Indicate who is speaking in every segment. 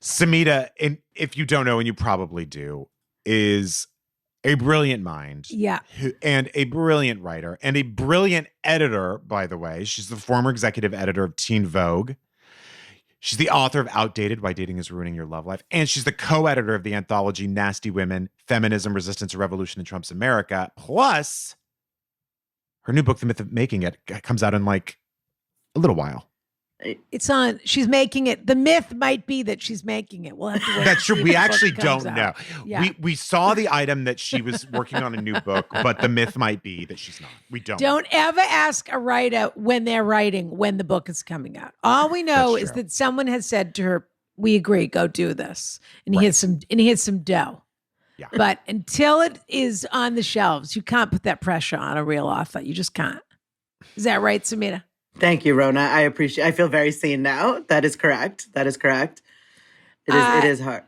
Speaker 1: Samhita, and if you don't know, and you probably do, is a brilliant mind.
Speaker 2: Yeah.
Speaker 1: And a brilliant writer and a brilliant editor, by the way. She's the former executive editor of Teen Vogue. She's the author of Outdated, Why Dating is Ruining Your Love Life. And she's the co-editor of the anthology Nasty Women, Feminism, Resistance, and Revolution in Trump's America. Plus, her new book, The Myth of Making It, comes out in like a little while.
Speaker 2: It's on. She's making it. The myth might be that she's making it. We'll have to wait.
Speaker 1: That's true. We actually don't
Speaker 2: out.
Speaker 1: know.
Speaker 2: Yeah.
Speaker 1: We saw the item that she was working on a new book, but the myth might be that she's not. We don't.
Speaker 2: Don't ever ask a writer when they're writing when the book is coming out. All we know is that someone has said to her, "We agree, go do this," and he has some dough.
Speaker 1: Yeah.
Speaker 2: But until it is on the shelves, you can't put that pressure on a real author. You just can't. Is that right, Samhita?
Speaker 3: Thank you, Rona. I feel very seen now. That is correct. It is hard.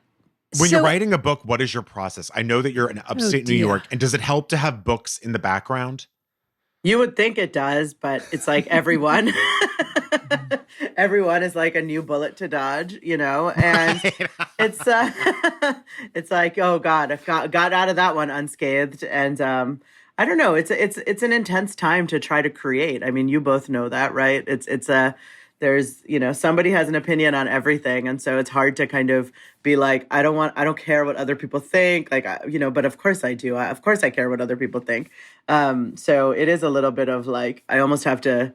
Speaker 1: When you're writing a book, what is your process? I know that you're in upstate New York, and does it help to have books in the background?
Speaker 3: You would think it does, but it's like everyone is like a new bullet to dodge, you know? And it's like, oh God, I got out of that one unscathed. And I don't know. It's an intense time to try to create. I mean, you both know that, right? There's, you know, somebody has an opinion on everything. And so it's hard to kind of be like, I don't care what other people think. Like, you know, but of course I do. Of course I care what other people think. So it is a little bit of like, I almost have to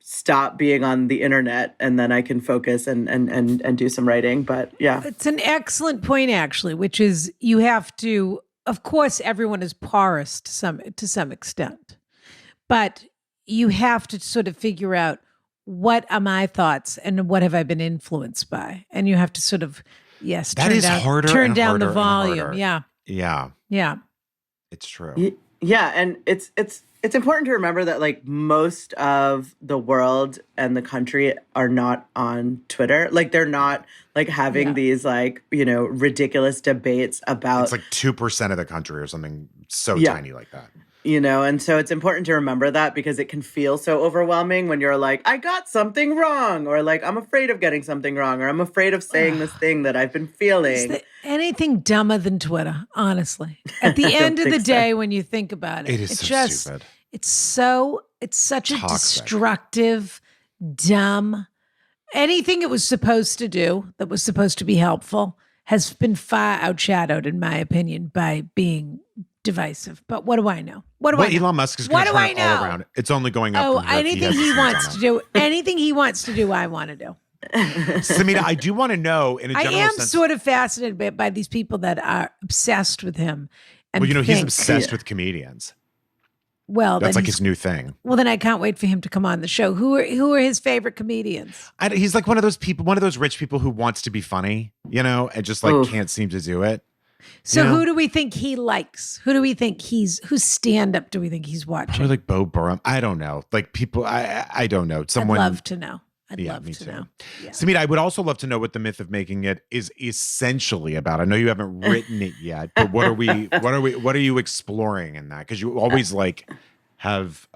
Speaker 3: stop being on the internet and then I can focus and do some writing. But yeah.
Speaker 2: It's an excellent point, actually, which is you have to, of course, everyone is porous to some extent, but you have to sort of figure out what are my thoughts and what have I been influenced by, and you have to sort of turn down the volume. Yeah, it's
Speaker 1: true.
Speaker 3: Yeah, and it's important to remember that like most of the world and the country are not on Twitter. Like they're not like having these like, you know, ridiculous debates about.
Speaker 1: It's like 2% of the country or something so tiny like that.
Speaker 3: You know, and so it's important to remember that because it can feel so overwhelming when you're like, I got something wrong, or like, I'm afraid of getting something wrong, or I'm afraid of saying this thing that I've been feeling.
Speaker 2: Is there anything dumber than Twitter, honestly? At the end of the day, when you think about it,
Speaker 1: it's just stupid.
Speaker 2: It's such a destructive, dumb, anything it was supposed to do that was supposed to be helpful has been far outshadowed, in my opinion, by being divisive. But what do I know? What do I know?
Speaker 1: Elon Musk is going to turn it all around. It's only going up.
Speaker 2: Oh, anything he wants to do. Anything he wants to do, I want to do.
Speaker 1: Samhita, I do want to know in a general sense.
Speaker 2: I am sort of fascinated by these people that are obsessed with him. And
Speaker 1: well, you know, he's obsessed with comedians.
Speaker 2: Well,
Speaker 1: that's like his new thing.
Speaker 2: Well, then I can't wait for him to come on the show. Who are his favorite comedians?
Speaker 1: He's like one of those people, one of those rich people who wants to be funny, you know, and just like can't seem to do it.
Speaker 2: So who do we think he likes? Who do we think whose stand-up do we think he's watching?
Speaker 1: Probably like Bo Burnham. I don't know. Like people, I don't know. Someone.
Speaker 2: I'd love to know. I'd love to know.
Speaker 1: Yeah. Samhita, I would also love to know what the myth of making it is essentially about. I know you haven't written it yet, but what are you exploring in that? Because you always like have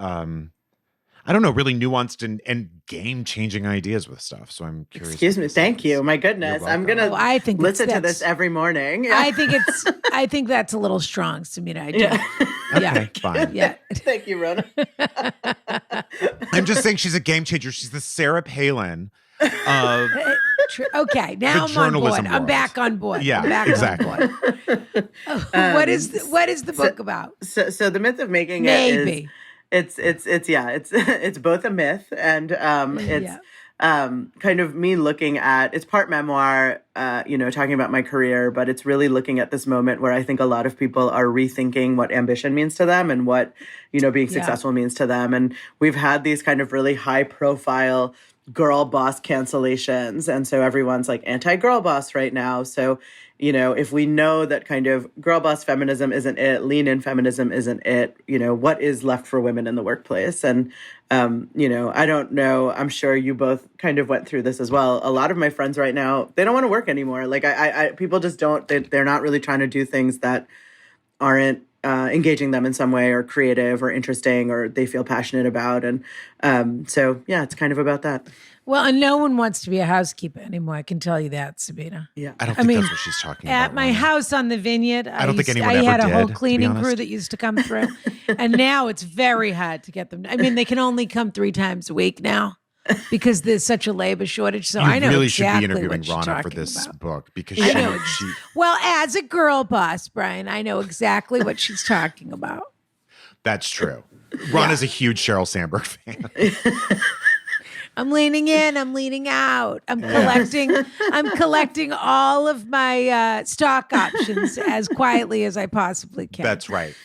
Speaker 1: I don't know, really nuanced and game-changing ideas with stuff. So I'm curious.
Speaker 3: Excuse me. Thank you. My goodness. I'm going to listen to this every morning.
Speaker 2: Yeah. I think that's a little strong, Samhita.
Speaker 1: Okay, fine.
Speaker 2: Yeah.
Speaker 3: Thank you, Rona.
Speaker 1: I'm just saying she's a game changer. She's the Sarah Palin of
Speaker 2: okay, now I'm on board.
Speaker 1: World.
Speaker 2: I'm back on board.
Speaker 1: Yeah, exactly.
Speaker 2: What is the book about?
Speaker 3: So the myth of making it is it's both a myth and it's kind of me looking at, it's part memoir, you know, talking about my career, but it's really looking at this moment where I think a lot of people are rethinking what ambition means to them and what, you know, being successful means to them. And we've had these kind of really high profile girl boss cancellations. And so everyone's like anti-girl boss right now. So, you know, if we know that kind of girl boss feminism isn't it, lean in feminism isn't it, you know, what is left for women in the workplace? And, you know, I don't know, I'm sure you both kind of went through this as well. A lot of my friends right now, they don't want to work anymore. Like people just don't, they're not really trying to do things that aren't engaging them in some way or creative or interesting or they feel passionate about. And so, yeah, it's kind of about that.
Speaker 2: Well, and no one wants to be a housekeeper anymore. I can tell you that, Sabina.
Speaker 3: Yeah.
Speaker 1: I don't think that's what she's talking about.
Speaker 2: At my house on the Vineyard,
Speaker 1: I don't think anyone
Speaker 2: I
Speaker 1: ever
Speaker 2: had a whole
Speaker 1: did, to be
Speaker 2: cleaning crew
Speaker 1: honest.
Speaker 2: that used to come through. And now it's very hard to get them. I mean, they can only come 3 times a week now because there's such a labor shortage. So
Speaker 1: You
Speaker 2: I know
Speaker 1: really
Speaker 2: exactly
Speaker 1: should be interviewing
Speaker 2: what you're
Speaker 1: Rana for
Speaker 2: talking
Speaker 1: this
Speaker 2: about.
Speaker 1: book because
Speaker 2: I know.
Speaker 1: she
Speaker 2: Well, as a girl boss, Brian, I know exactly what she's talking about.
Speaker 1: that's true. Rana's a huge Sheryl Sandberg fan.
Speaker 2: I'm leaning in. I'm leaning out. I'm collecting all of my stock options as quietly as I possibly can.
Speaker 1: That's right.